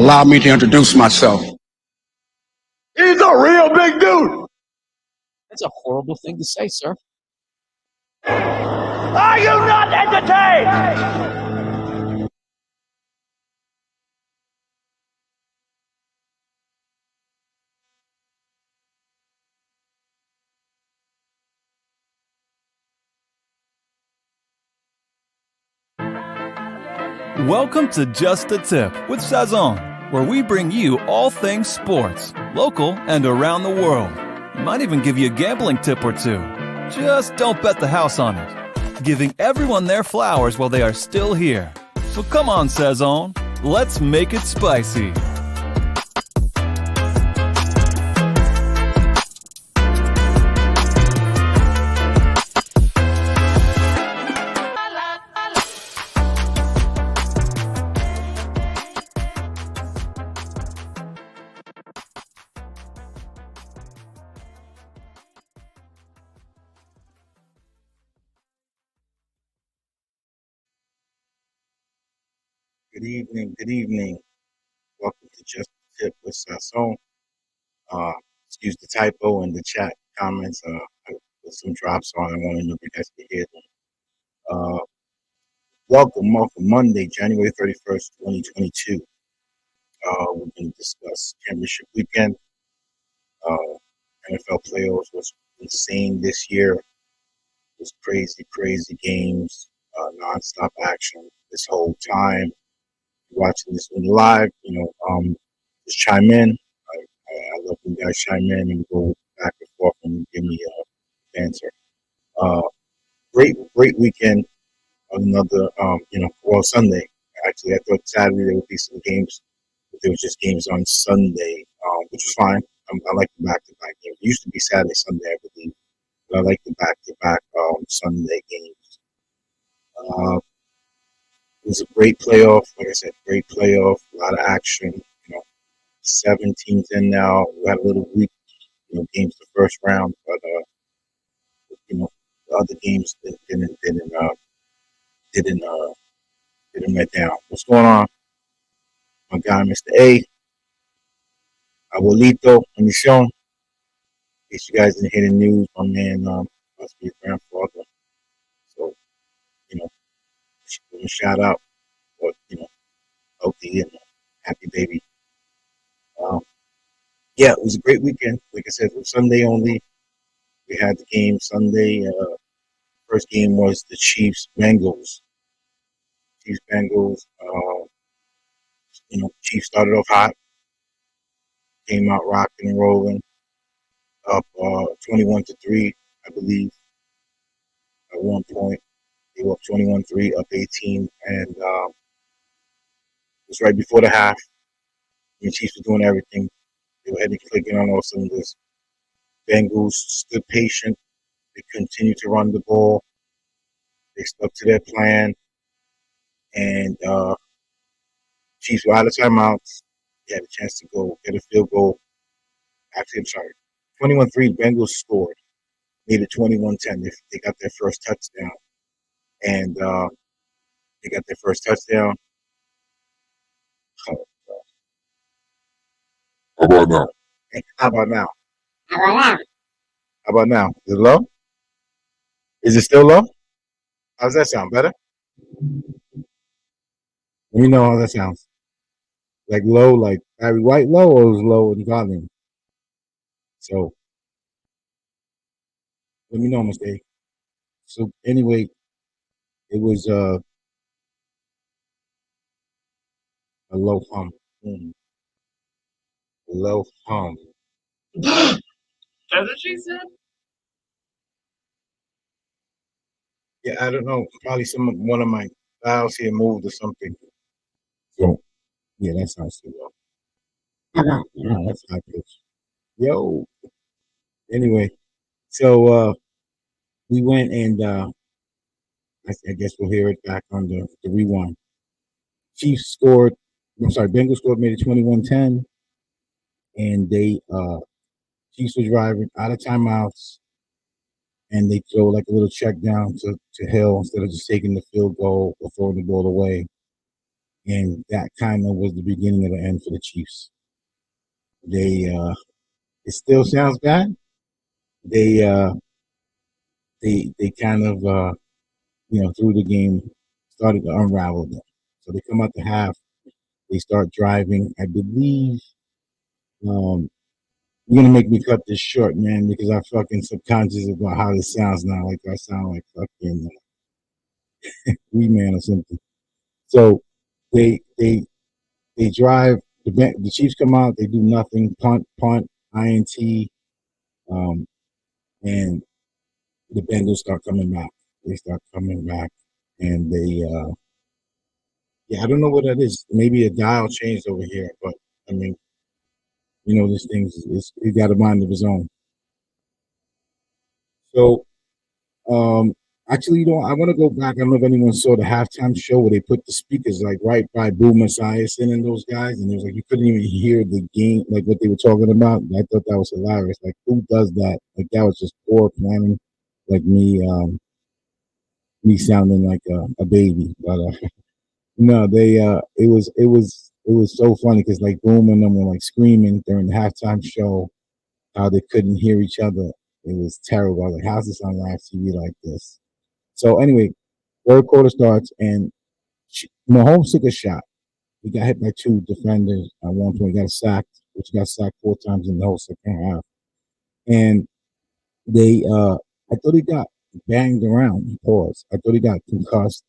Allow me to introduce myself. He's a real big dude. That's a horrible thing to say, sir. Are you not entertained? Welcome to Just a Tip with Sazon, where we bring you all things sports, local and around the world. We might even give you a gambling tip or two. Just don't bet the house on it. Giving everyone their flowers while they are still here. So come on, Sazon, let's make it spicy. Good evening. Welcome to Just a Tip with Sasson. Excuse the typo in the chat comments. I put some drops on. I want to know if you guys can hear them. Welcome, Monday, January 31st, 2022. We're going to discuss championship weekend. NFL playoffs was insane this year. It was crazy games, nonstop action this whole time. Watching this one live, just chime in. I love when you guys chime in and go back and forth and give me an answer. Great weekend. Another, Sunday. Actually, I thought Saturday there would be some games, but there was just games on Sunday, which was fine. I like the back-to-back games. It used to be Saturday, Sunday, I believe, but I like the back-to-back Sunday games. It was a great playoff. Like I said, great playoff. A lot of action. 7 teams in now. We had a little weak, games the first round, but the other games didn't let down. What's going on? My guy, Mr. A. Abuelito, Mission. In case you guys didn't hear the news, my man must be a grandfather. So, a shout out, but healthy and happy baby. Yeah, it was a great weekend. Like I said, it was Sunday only. We had the game Sunday. First game was the Chiefs-Bengals. Chiefs-Bengals. Chiefs started off hot. Came out rocking and rolling. Up 21-3, I believe. At one point, they were up 21-3, up 18, and it was right before the half. The Chiefs were doing everything. They were heading clicking on all cylinders. Bengals stood patient. They continued to run the ball. They stuck to their plan. And Chiefs were out of timeouts. They had a chance to go get a field goal. Actually, I'm sorry. 21-3, Bengals scored. Made it 21-10. They got their first touchdown. And they got their first touchdown. Oh, How about now? how about now? How about now? Is it low? Is it still low? How's that sound? Better? Let me know how that sounds. Like low, like Barry White low, or is low in volume? So let me know, mistake. So anyway, it was a low hum. Low hum. That's what she said? Yeah, I don't know. Probably one of my dials here moved or something. So yeah, that sounds too low. Yeah, that's high pitch. Yo. Anyway, so we went and I guess we'll hear it back on the rewind. Chiefs scored. I'm sorry, Bengals scored, made it 21-10, and they Chiefs were driving out of timeouts, and they throw like a little check down to Hill instead of just taking the field goal or throwing the ball away. and that kind of was the beginning of the end for the Chiefs. It still sounds bad. They they kind of through the game started to unravel them. So they come out the half, they start driving. I believe you're gonna make me cut this short, man, because I'm fucking subconscious about how this sounds now. Like I sound like fucking Wee Man or something. So they they they drive. The Chiefs come out. They do nothing. Punt, INT, um, and the Bengals start coming back. They start coming back, and yeah, I don't know what that is. Maybe a dial changed over here, but I mean, this thing is he got a mind of his own. So, um, actually, I want to go back. I don't know if anyone saw the halftime show where they put the speakers like right by Boo Messiahson and those guys, and it was like you couldn't even hear the game, like what they were talking about. I thought that was hilarious. Like, who does that? Like, that was just poor planning. Like me sounding like a baby, but no, they it was so funny because like Boom and them were like screaming during the halftime show how they couldn't hear each other. It was terrible. I was like, how's this on live TV like this? So anyway, third quarter starts and Mahomes took a shot. He got hit by two defenders at one point. He got sacked, which got sacked 4 times in the whole second half. And they, I thought he got banged around. Pause. I thought he got concussed.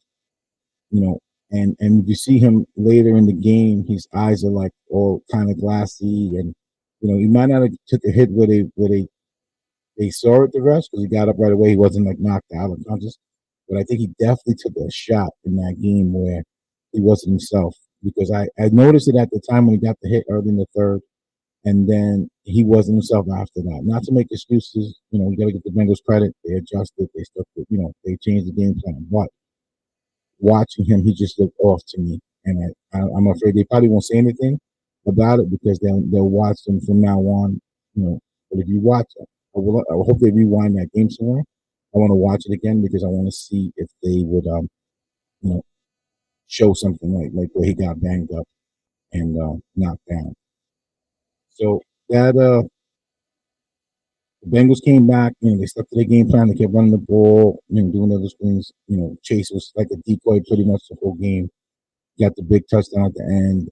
You know, and you see him later in the game, his eyes are like all kind of glassy, and he might not have took a hit where they saw it the rest because he got up right away. He wasn't like knocked out unconscious, but I think he definitely took a shot in that game where he wasn't himself because I noticed it at the time when he got the hit early in the third, and then he wasn't himself after that. Not to make excuses, you got to give the Bengals credit. They adjusted, they stuck, they changed the game plan, but watching him, he just looked off to me, and I'm afraid they probably won't say anything about it because they'll watch them from now on. But if you watch, I hope they rewind that game somewhere. I want to watch it again because I want to see if they would you know show something like where he got banged up and knocked down. So that the Bengals came back. They stuck to their game plan. They kept running the ball, doing other things. Chase was like a decoy pretty much the whole game. Got the big touchdown at the end,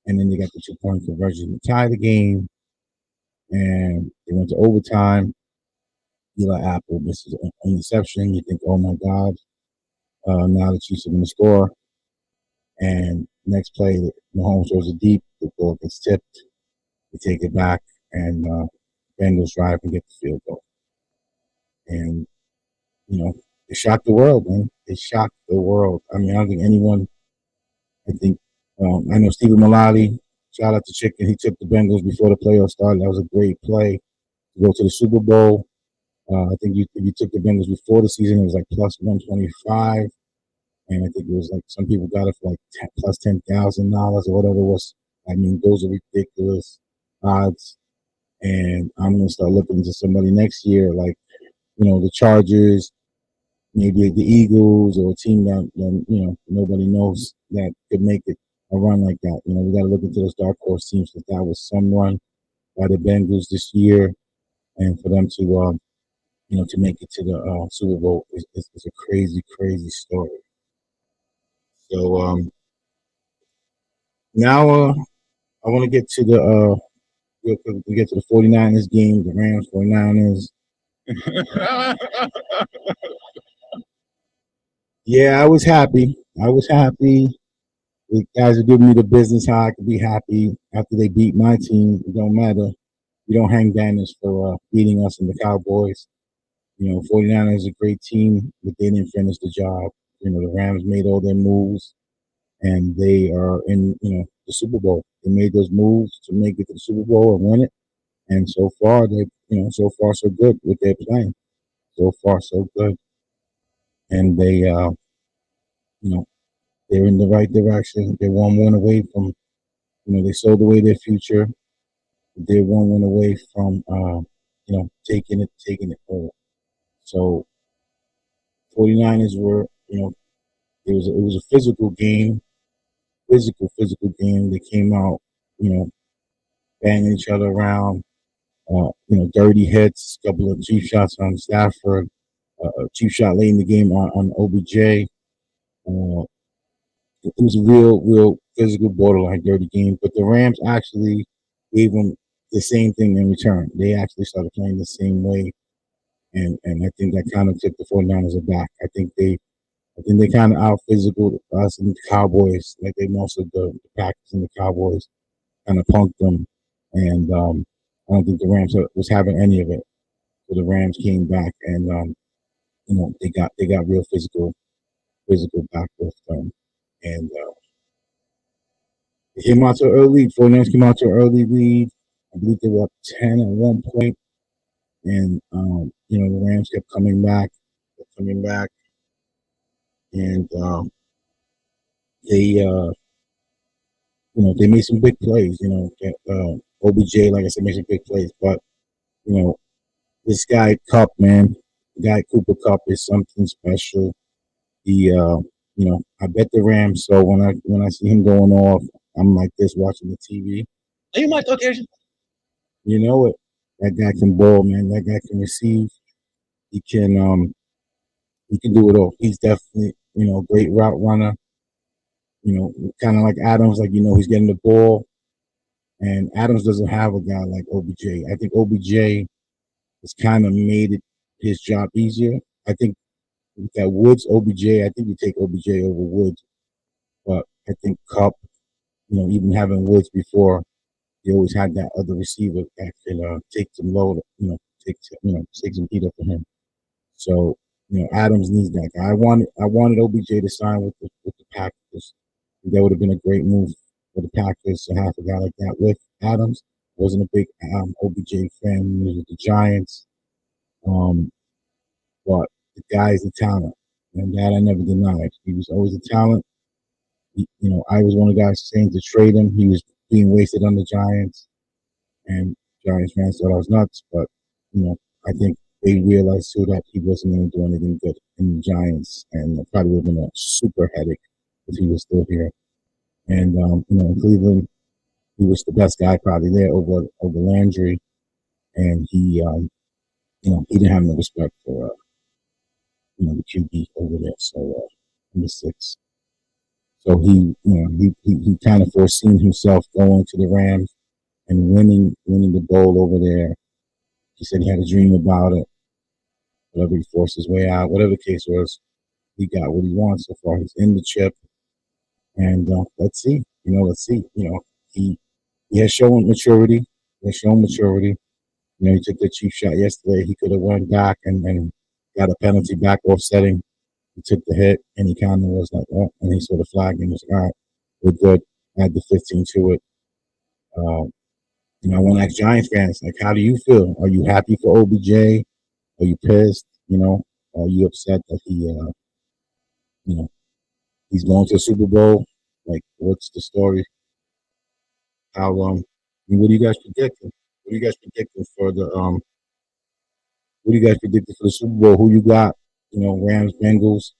and then they got the 2-point conversion to tie the game, and they went to overtime. Eli Apple misses an interception. You think, oh my God, now the Chiefs are going to score. And next play, Mahomes throws it deep. The ball gets tipped. They take it back, and Bengals drive and get the field goal. And, they shocked the world, man. They shocked the world. I mean, I don't think anyone, I think, I know Stephen Malati, shout out to Chicken. He took the Bengals before the playoffs started. That was a great play to go to the Super Bowl. I think if you took the Bengals before the season, it was like plus 125. And I think it was like some people got it for like plus $10,000 or whatever it was. I mean, those are ridiculous odds. And I'm going to start looking into somebody next year, like, the Chargers, maybe the Eagles, or a team that nobody knows that could make it a run like that. We got to look into those dark horse teams because that was some run by the Bengals this year, and for them to make it to the Super Bowl is a crazy, crazy story. So now I want to get to the real quick. We get to the 49ers game, the Rams 49ers. Yeah, I was happy. I was happy. The guys are giving me the business how I could be happy after they beat my team. It don't matter. We don't hang banners for beating us and the Cowboys. 49ers is a great team, but they didn't finish the job. The Rams made all their moves, and they are in, the Super Bowl. They made those moves to make it to the Super Bowl and win it. And so far, so far so good with their playing. So far so good, and you know, they're in the right direction. They're one win away from, they sold away their future. They're one win away from, taking it all. So 49ers were, it was a physical game. physical game. They came out, banging each other around. Dirty hits, a couple of cheap shots on Stafford, a cheap shot late in the game on OBJ. Uh, it was a real physical, borderline dirty game. But the Rams actually gave them the same thing in return. They actually started playing the same way, and I think that kind of took the 49ers aback. I think they kind of out physical us and the Cowboys, like they most of the Packers and the Cowboys kind of punked them, and I don't think the Rams was having any of it. So the Rams came back, and they got real physical back with them, and they came out to an early lead. 49ers came out to an early lead. I believe they were up 10 at one point, and the Rams kept coming back, and they they made some big plays. OBJ, like I said, made some big plays, but you know this guy Cup, man, the guy Cooper Cup is something special. I bet the Rams. So when I see him going off, I'm like this watching the TV. Are you my occasion? You know it. That guy can ball, man. That guy can receive. He can do it all. He's definitely a great route runner. Kind of like Adams. Like he's getting the ball, and Adams doesn't have a guy like OBJ. I think OBJ has kind of made it his job easier. I think that Woods, OBJ. I think you take OBJ over Woods, but I think Cup. Even having Woods before, he always had that other receiver that could take some load. Take some heat up for him. So Adams needs that guy. I wanted OBJ to sign with the Packers. That would have been a great move for the Packers to have a guy like that with Adams. Wasn't a big OBJ fan. He was with the Giants, but the guy is a talent, and that I never denied. He was always a talent. I was one of the guys saying to trade him. He was being wasted on the Giants, and Giants fans thought I was nuts. But I think they realized too that he wasn't going to do anything good in the Giants, and it probably would have been a super headache if he was still here. And in Cleveland, he was the best guy probably there over Landry, and he didn't have no respect for the QB over there. So number 6. So he kind of foreseen himself going to the Rams and winning the bowl over there. He said he had a dream about it. Whatever, he forced his way out. Whatever the case was, he got what he wants so far. He's in the chip, and let's see. Let's see. He has shown maturity. He has shown maturity. He took the cheap shot yesterday. He could have went back and got a penalty back offsetting. He took the hit, and he kind of was like, oh, and he sort of flagged and was like, all right, we're good. Add the 15 to it. I want to ask Giants fans, like, how do you feel? Are you happy for OBJ? Are you pissed? Are you upset that he's going to the Super Bowl? Like, what's the story? How what are you guys predicting? What are you guys predicting for the What are you guys predicting for the Super Bowl? Who you got? Rams, Bengals.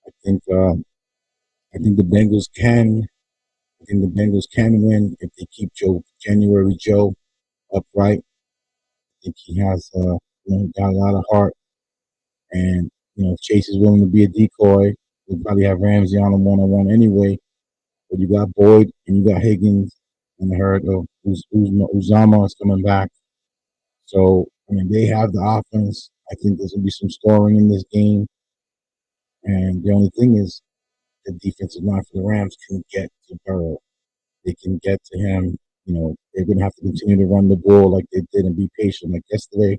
I think uh, I think the Bengals can. I think the Bengals can win if they keep January Joe upright. I think he has got a lot of heart, and if Chase is willing to be a decoy, we'll probably have Ramsey on him one-on-one anyway. But you got Boyd and you got Higgins, and I heard Uzama is coming back. So they have the offense. I think there's gonna be some scoring in this game, and the only thing is the defensive line for the Rams can get to Burrow. They can get to him. They're gonna have to continue to run the ball like they did and be patient like yesterday,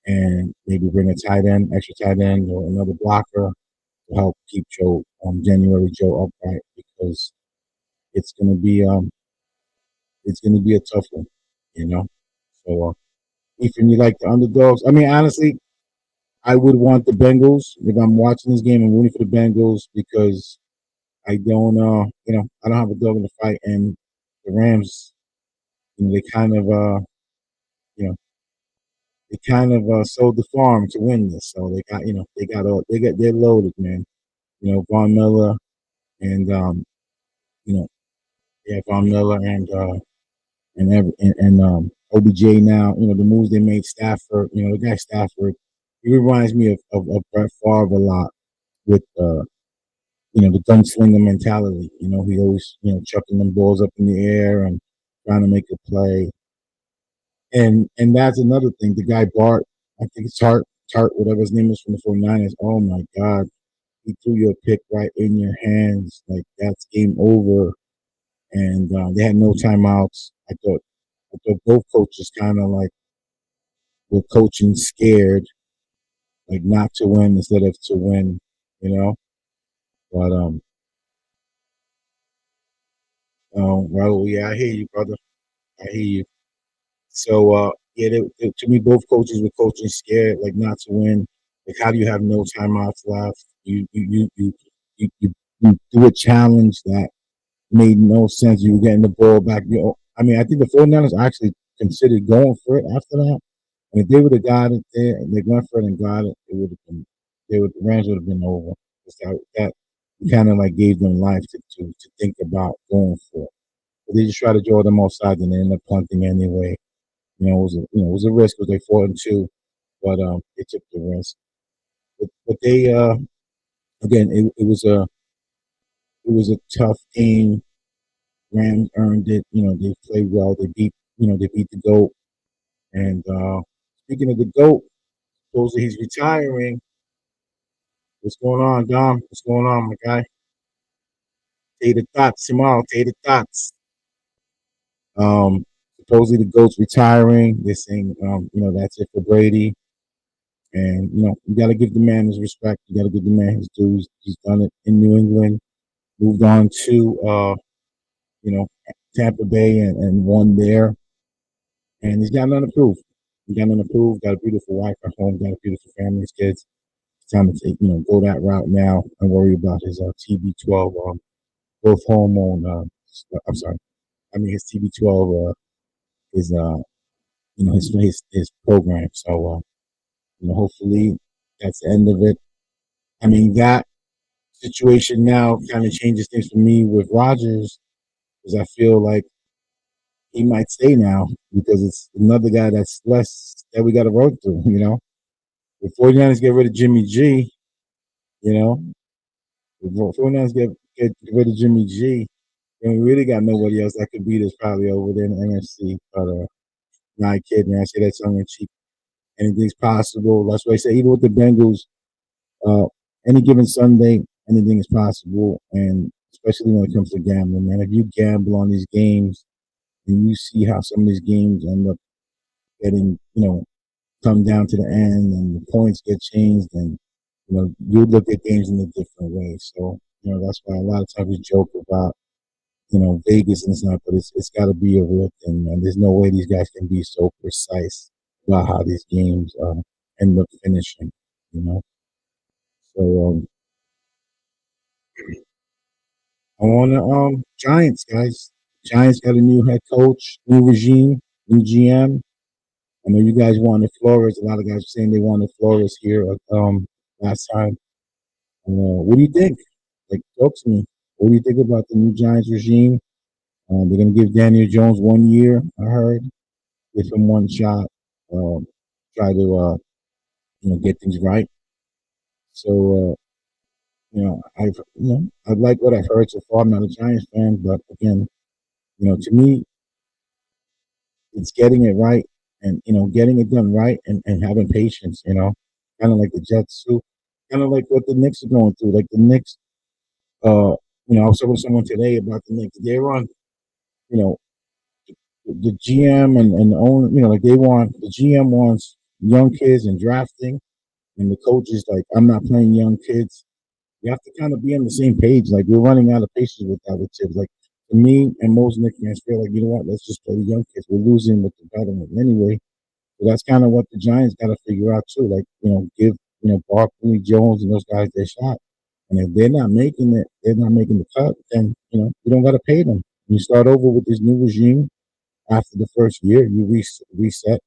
and maybe bring a extra tight end, or another blocker to help keep January Joe upright, because it's gonna be a tough one, you know. So Ethan, you like the underdogs? I mean, honestly, I would want the Bengals if I'm watching this game. I'm rooting for the Bengals because I don't I don't have a dog in the fight, and the Rams, they kind of you know sold the farm to win this. So they're loaded, man. Von Miller and You know, they have Von Miller and OBJ now. You know, the moves they made. Stafford. You know, the guy Stafford. He reminds me of Brett Favre a lot with the gunslinger mentality. You know, he always chucking them balls up in the air and trying to make a play. And that's another thing. The guy Bart, I think it's Tart, whatever his name is from the 49ers. Oh my God, he threw your pick right in your hands. Like that's game over. And they had no timeouts. I thought both coaches kind of like were coaching scared, like not to win instead of to win. You know, but Raul, yeah, I hear you, brother. I hear you. So yeah, to me, both coaches were coaching scared, like not to win. Like, how do you have no timeouts left? You do a challenge that made no sense. You were getting the ball back. I mean, I think the 49ers actually considered going for it after that. And if they would have got it there and they went for it and got it, it would have been the Rams would have been over. That kind of like gave them life to think about going for it. But they just try to draw them off sides and they end up punting anyway. It was a risk because they 4-2, but they took the risk. But they again, it was a tough game. Rams earned it. You know, they played well. They beat the GOAT. And speaking of the GOAT, supposedly he's retiring. What's going on, Dom? What's going on, my guy? Tater Tots tomorrow. Tater Tots. Um, Supposedly the GOAT's retiring. They're saying, that's it for Brady. And you got to give the man his respect. You got to give the man his dues. He's done it in New England. Moved on to you know Tampa Bay and won there. And he's got nothing to prove. He got nothing to prove. Got a beautiful wife at home. Got a beautiful family, his kids. It's time to go that route now and worry about his TB12 growth hormone. I'm sorry. I mean his TB12 is his program. So hopefully that's the end of it. I mean that situation now kind of changes things for me with Rodgers because I feel like he might stay now because it's another guy that's less that we got to work through. The 49ers get rid of Jimmy G, you know, the 49ers get rid of Jimmy G, and we really got nobody else that could beat us probably over there in the NFC. But not a kid, man. I say that tongue in cheek. Anything's possible. That's why I say even with the Bengals, uh, any given Sunday, anything is possible, and especially when it comes to gambling, man. If you gamble on these games and you see how some of these games end up getting, come down to the end and the points get changed and you look at games in a different way. So, that's why a lot of times we joke about, Vegas and stuff, but it's gotta be a real thing, man. There's no way these guys can be so precise about how these games end up finishing, you know. So I wanna Giants guys. Giants got a new head coach, new regime, new GM. I know you guys wanted Flores. A lot of guys are saying they wanted Flores here last time. What do you think? Like, talk to me. What do you think about the new Giants regime? They're going to give Daniel Jones 1 year, I heard. Give him one shot. Um, Try to, get things right. So, I like what I've heard so far. I'm not a Giants fan, but again, to me, it's getting it right and getting it done right and having patience, kind of like the Jets too, kind of like what the Knicks are going through. Like the Knicks, I was talking to someone today about the Knicks. They're on, you know, the GM and the owner, like the GM wants young kids and drafting, and the coach is like, I'm not playing young kids. You have to kind of be on the same page. Like we're running out of patience with that with Tibbs. Like for me and most Knicks fans feel like, you know what, let's just play the young kids. We're losing with the veterans anyway. So that's kind of what the Giants got to figure out too. Like, give Barkley, Jones, and those guys their shot. And if they're not making the cut, then you don't got to pay them. You start over with this new regime after the first year. You reset,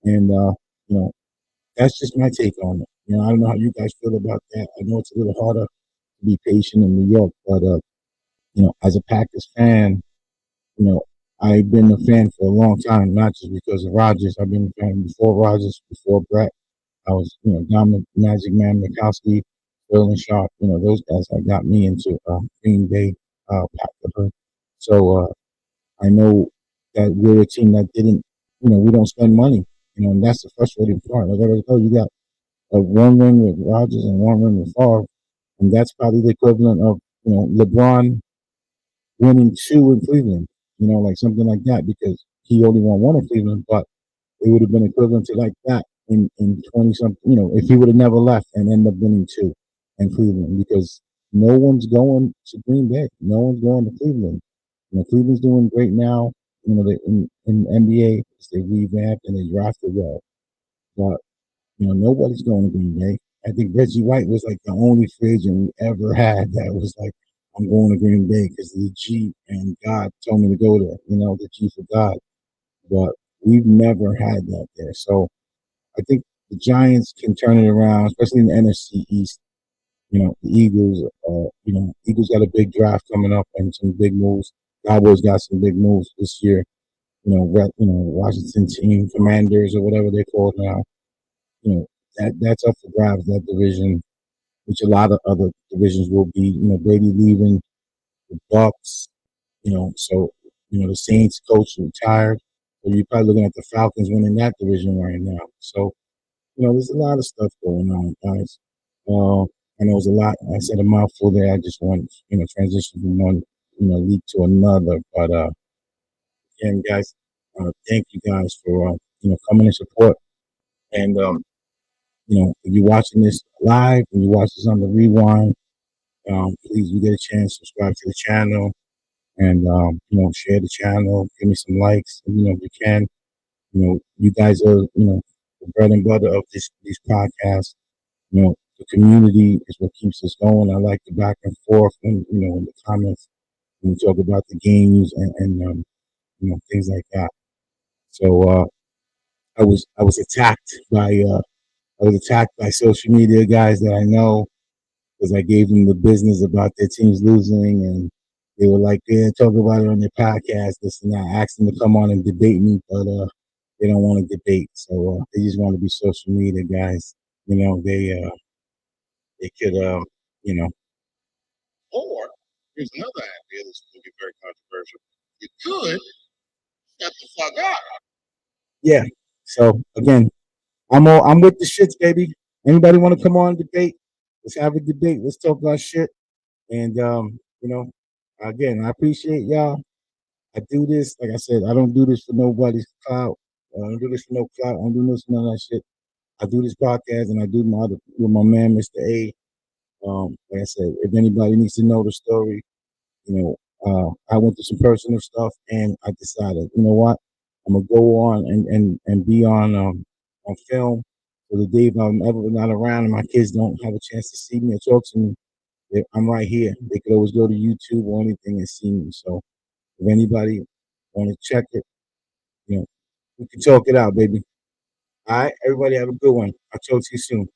and that's just my take on it. I don't know how you guys feel about that. I know it's a little harder to be patient in New York, but as a Packers fan, I've been a fan for a long time, not just because of Rodgers. I've been a fan before Rodgers, before Brett. I was, Dominic Magic Man Mikowski, Sterling Sharp, those guys that got me into Green Bay Packers. So I know that we're a team that didn't, we don't spend money, and that's the frustrating part. Like I already told you, got one ring with Rodgers and one ring with Favre, and that's probably the equivalent of, LeBron winning two in Cleveland, like something like that, because he only won one in Cleveland, but it would have been equivalent to like that in 20 something, if he would have never left and ended up winning two in Cleveland, because no one's going to Green Bay. No one's going to Cleveland. Cleveland's doing great now. In NBA, they revamped and they drafted well. But, nobody's going to Green Bay. I think Reggie White was like the only free agent we ever had that was like, I'm going to Green Bay because the G and God told me to go there, the G for God. But we've never had that there. So I think the Giants can turn it around, especially in the NFC East. The Eagles, Eagles got a big draft coming up and some big moves. Cowboys got some big moves this year. Washington team, Commanders or whatever they call it now. That's up for grabs, that division, which a lot of other divisions will be. Brady leaving, the Bucks, so the Saints coach retired. So you're probably looking at the Falcons winning that division right now. So, there's a lot of stuff going on, guys. I know it was a lot. I said a mouthful there. I just want, transition from one, league to another. But again, guys, thank you guys for coming and support. And if you're watching this live, and you watch this on the rewind, please, you get a chance, subscribe to the channel, and share the channel. Give me some likes, if you can. You guys are, the bread and butter of these podcasts. The community is what keeps us going. I like the back and forth and, in the comments when we talk about the games and things like that. So I was attacked by social media guys that I know because I gave them the business about their teams losing, and they were like, "Yeah, talk about it on their podcast, this and that." I asked them to come on and debate me, but they don't want to debate, so they just want to be social media guys. They could, you know. Or here's another idea that's going to be very controversial. You could shut the fuck up. Yeah. So again, I'm with the shits, baby. Anybody want to come on and debate? Let's have a debate. Let's talk about shit. And again, I appreciate y'all. I do this, like I said, I don't do this for nobody's clout. I don't do this for no clout. I don't do this for none of that shit. I do this podcast and I do with my man, Mr. A. Like I said, if anybody needs to know the story, I went through some personal stuff and I decided, you know what, I'm gonna go on and be on film. So the day if I'm ever not around and my kids don't have a chance to see me or talk to me, I'm right here. They could always go to YouTube or anything and see me. So if anybody want to check it, we can talk it out, baby. All right, everybody have a good one. I'll talk to you soon.